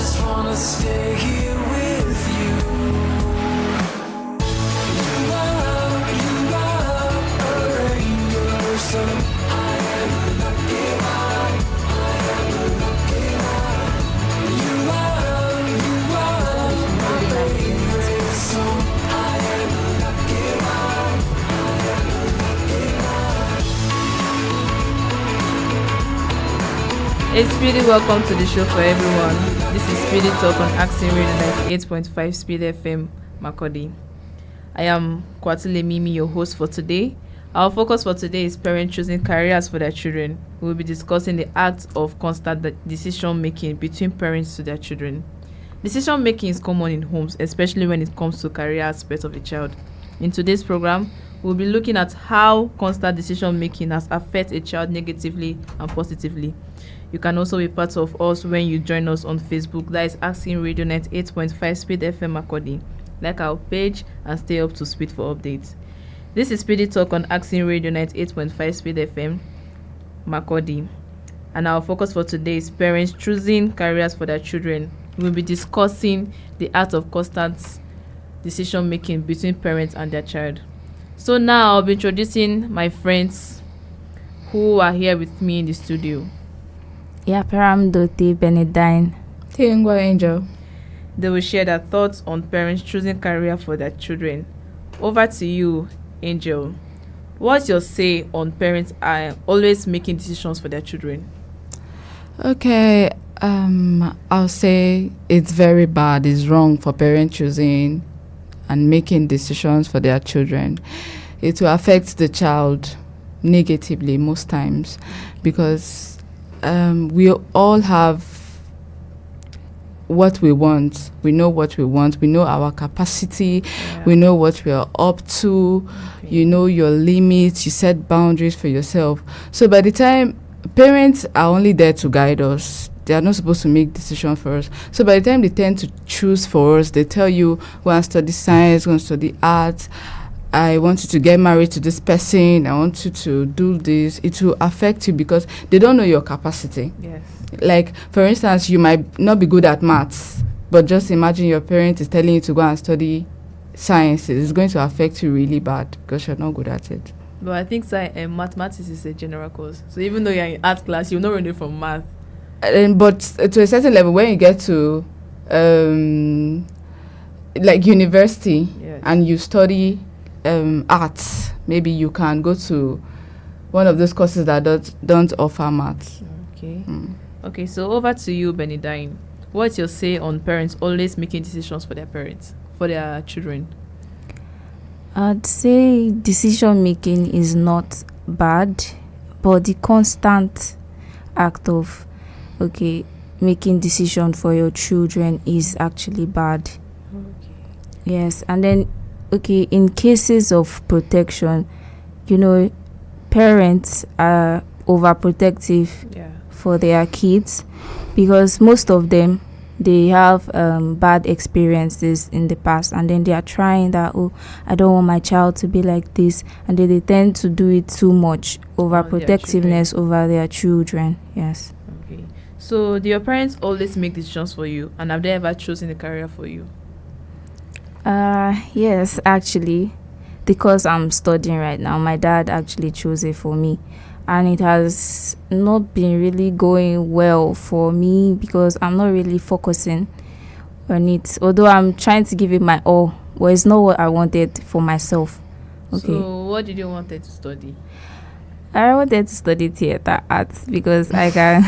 just wanna stay here with you. You are a angel, so I am a lucky one. I am a lucky one. You are my favorite song. I am a lucky one. I am a lucky one. Hey Speedy, welcome to the show for everyone. This is SPEEDy Talk on Accent Radio 98.5 Speed FM Makodi. I am Kwatile Mimi, your host for today. Our focus for today is parents choosing careers for their children. We will be discussing the act of constant decision making between parents to their children. Decision making is common in homes, especially when it comes to career aspects of a child. In today's program, we'll be looking at how constant decision making has affected a child negatively and positively. You can also be part of us when you join us on Facebook. That is Asking Radio 98.5 Speed FM Makodi. Like our page and stay up to speed for updates. This is SPEEDy Talk on Asking Radio 98.5 Speed FM Makodi. And our focus for today is parents choosing careers for their children. We'll be discussing the art of constant decision making between parents and their child. So now I'll be introducing my friends who are here with me in the studio. Yaapera, Benedine. Terungwa Angel. They will share their thoughts on parents choosing career for their children. Over to you, Angel. What's your say on parents always making decisions for their children? Okay, I'll say it's very bad. It's wrong for parents choosing and making decisions for their children. It will affect the child negatively most times because we all have what we want. We know what we want. We know our capacity. Yeah. We know what we are up to. Okay. You know your limits. You set boundaries for yourself. So by the time parents are only there to guide us, they are not supposed to make decisions for us. So by the time they tend to choose for us, they tell you, go and study science, go and study art. I want you to get married to this person. I want you to do this. It will affect you because they don't know your capacity. Yes. Like, for instance, you might not be good at maths, but just imagine your parent is telling you to go and study science. It's going to affect you really bad because you're not good at it. But I think mathematics is a general course. So even though you're in art class, you'll not run it from math. But to a certain level, when you get to like university, yes, and you study arts, maybe you can go to one of those courses that don't offer maths. Okay. Okay, so over to you, Benedine. What's your say on parents always making decisions for their children? I'd say decision making is not bad, but the constant act of making decision for your children is actually bad. Okay. Yes, and then in cases of protection, parents are overprotective, yeah, for their kids because most of them, they have bad experiences in the past, and then they are trying that, I don't want my child to be like this, and then they tend to do it too much, overprotectiveness over their children. Yes. Okay. So do your parents always make decisions for you, and have they ever chosen a career for you? Yes, actually, because I'm studying right now, my dad actually chose it for me. And it has not been really going well for me because I'm not really focusing on it. Although I'm trying to give it my all, but it's not what I wanted for myself. Okay. So what did you want to study? I wanted to study theater arts because I can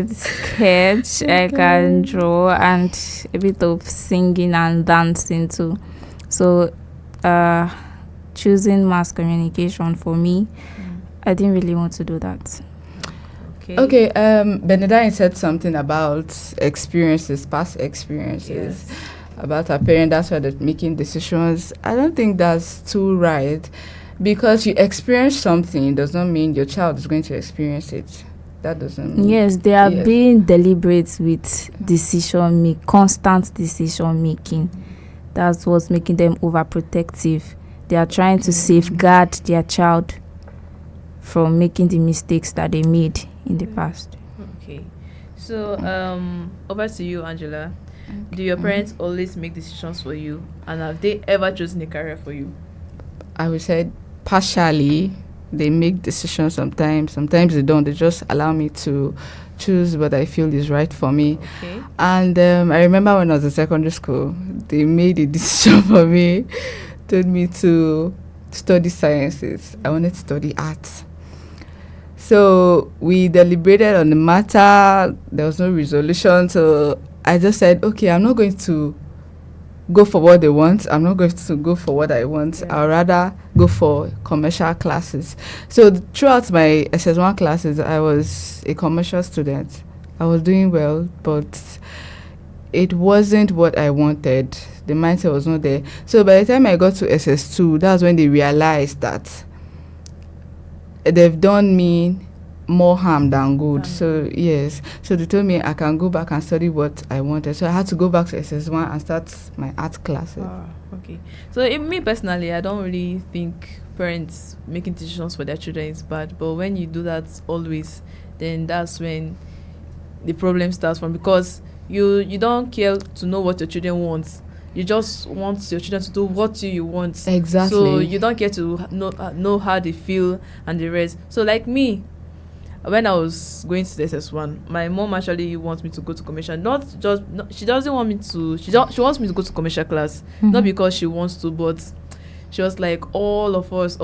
sketch, I can draw, and a bit of singing and dancing too. So choosing mass communication for me, I didn't really want to do that. Okay. Benedine said something about past experiences, yes, about her parent. That's why they're making decisions. I don't think that's too right, because you experience something does not mean your child is going to experience it. That doesn't mean. Yes, they are being deliberate with constant decision making. That's what's making them overprotective. They are trying to safeguard their child from making the mistakes that they made in the past. Okay. So, over to you, Angela. Do your parents always make decisions for you, and have they ever chosen a career for you? I would say partially they make decisions sometimes. Sometimes they don't. They just allow me to choose what I feel is right for me. Okay. And I remember when I was in secondary school, they made a decision for me, told me to study sciences. I wanted to study arts. So we deliberated on the matter. There was no resolution. So I just said, okay, I'm not going to go for what they want. I'm not going to go for what I want. Yeah. I'll rather go for commercial classes. So throughout my SS1 classes, I was a commercial student. I was doing well, but it wasn't what I wanted. The mindset was not there. So by the time I got to SS2, that's when they realized that they've done me more harm than good. So yes, so they told me I can go back and study what I wanted. So I had to go back to SS1 and start my art classes. Okay. So me personally, I don't really think parents making decisions for their children is bad, but when you do that always, then that's when the problem starts from, because you don't care to know what your children want. You just want your children to do what you want. Exactly. So you don't care to know how they feel and the rest. So like me, when I was going to the SS1, my mom actually wants me to go to commercial. She doesn't want me to. She wants me to go to commercial class, not because she wants to, but she was like, all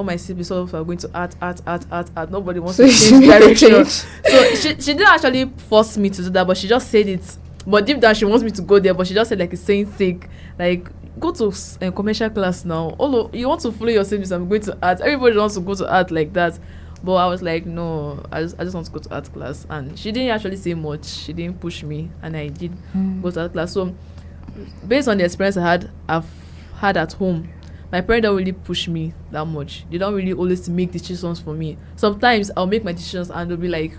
my siblings, all of us are going to art. Nobody wants to change direction. So she didn't actually force me to do that, but she just said it. But deep down, she wants me to go there, but she just said like it's saying sake, like go to commercial class now. You want to follow your siblings, I'm going to art. Everybody wants to go to art like that. But I was like, no, I just want to go to art class. And she didn't actually say much. She didn't push me, and I did go to art class. So based on the experience I've had at home, my parents don't really push me that much. They don't really always make decisions for me. Sometimes I'll make my decisions and they'll be like,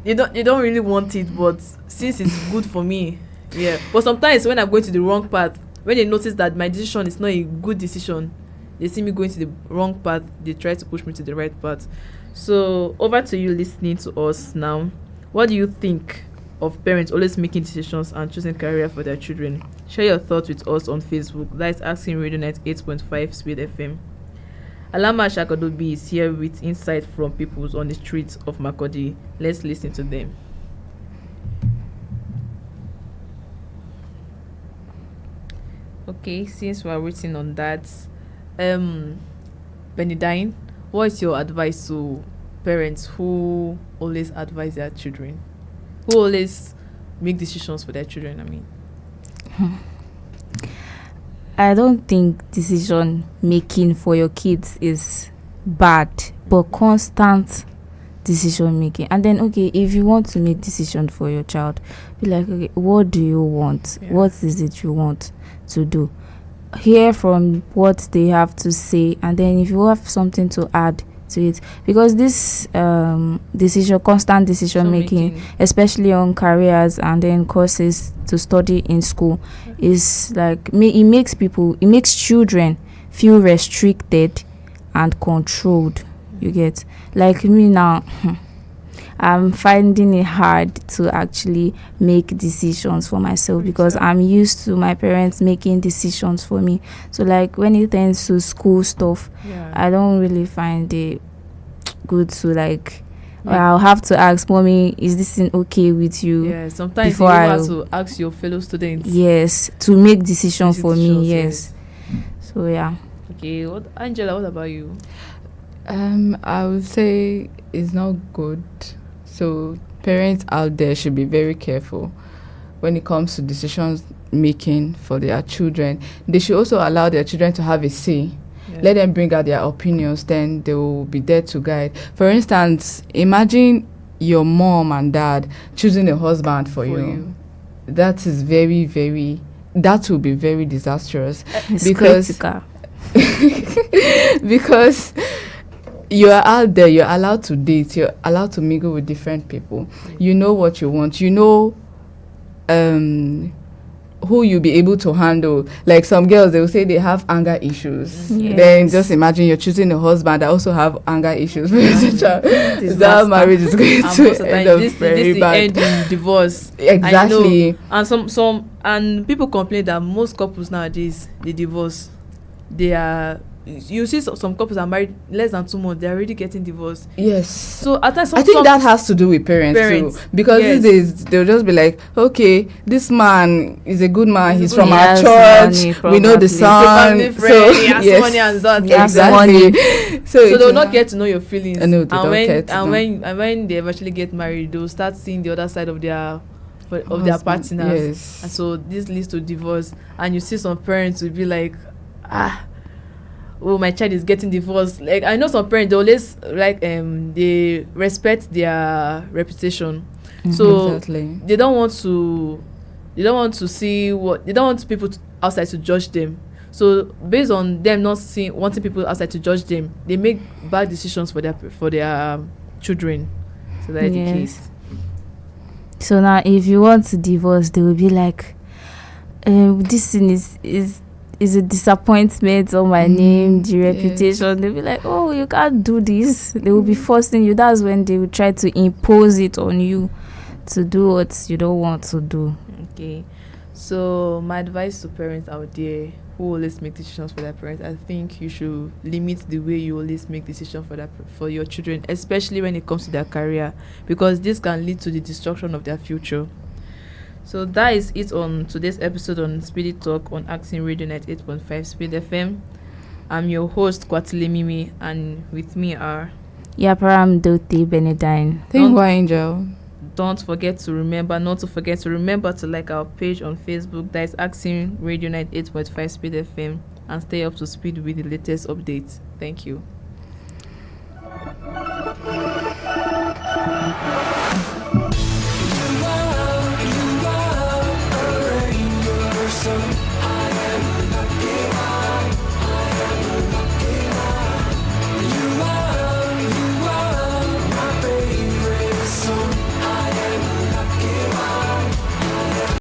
you don't really want it, but since it's good for me, yeah. But sometimes when I'm going to the wrong path, when they notice that my decision is not a good decision, they see me going to the wrong path, they try to push me to the right path. So over to you listening to us now. What do you think of parents always making decisions and choosing career for their children? Share your thoughts with us on Facebook. That's Asking Radio Net 8.5 Speed FM. Alama Shakadobi is here with insight from people on the streets of Makurdi. Let's listen to them. Okay, since we are waiting on that, Benedine, what is your advice to parents who always advise their children, who always make decisions for their children? I mean, I don't think decision making for your kids is bad, but constant decision making. And then, okay, if you want to make decision for your child, be like, okay, what do you want? Yeah. What is it you want to do? Hear from what they have to say, and then if you have something to add to it, because this constant decision making, especially on careers and then courses to study in school, is like it makes children feel restricted and controlled. You get, like me now, I'm finding it hard to actually make decisions for myself because I'm used to my parents making decisions for me. So like when it comes to school stuff, I don't really find it good to like, I'll have to ask mommy, is this thing okay with you? Yeah, sometimes you have to ask your fellow students. Yes, to make decisions for me. Yes. So yeah. Okay, Angela, what about you? I would say it's not good. So parents out there should be very careful when it comes to decisions making for their children. They should also allow their children to have a say. Yeah. Let them bring out their opinions, then they will be there to guide. For instance, imagine your mom and dad choosing a husband for you. That is very, very, that will be very disastrous. Because because you are out there, you're allowed to date, you're allowed to mingle with different people. You know what you want. You know who you be able to handle. Like some girls, they will say they have anger issues. Yes. Then just imagine you're choosing a husband that also have anger issues. That marriage is going And to most of the end time, up this very bad. end in divorce. Exactly. And some and people complain that most couples nowadays, they divorce. They are, you see some couples are married less than 2 months, they're already getting divorced. Yes. So at times, I think that has to do with parents too, because yes. these days they'll just be like, okay, this man is a good man, he's good from man. our He has church, money, we know the probably. He's a son, family friend, so he has yes, money and that. He has exactly. So they'll not get to know your feelings. I know, they and don't when get to know. when they eventually get married, they'll start seeing the other side of their Husband, partners. yes. And so this leads to divorce. And you see some parents will be like, oh, my child is getting divorced. Like, I know some parents, they always like they respect their reputation. So Exactly. they don't want to see what, they don't want people outside to judge them. So based on them not wanting people outside to judge them, they make bad decisions for their children. So that's the case. So now, if you want to divorce, they will be like, this thing is a disappointment on my name, the reputation. They'll be like, oh, you can't do this. They will be forcing you. That's when they will try to impose it on you to do what you don't want to do. Okay. So my advice to parents out there who always make decisions for their parents, I think you should limit the way you always make decisions for your children, especially when it comes to their career, because this can lead to the destruction of their future. So that is it on today's episode on SPEEDy Talk on Accent Radio 98.5 Speed FM. I'm your host, Kwatile Mimi, and with me are Yaapera Dote Benedine. Terungwa Angel. Not to forget to remember to like our page on Facebook, that is Accent Radio 98.5 Speed FM, and stay up to speed with the latest updates. Thank you.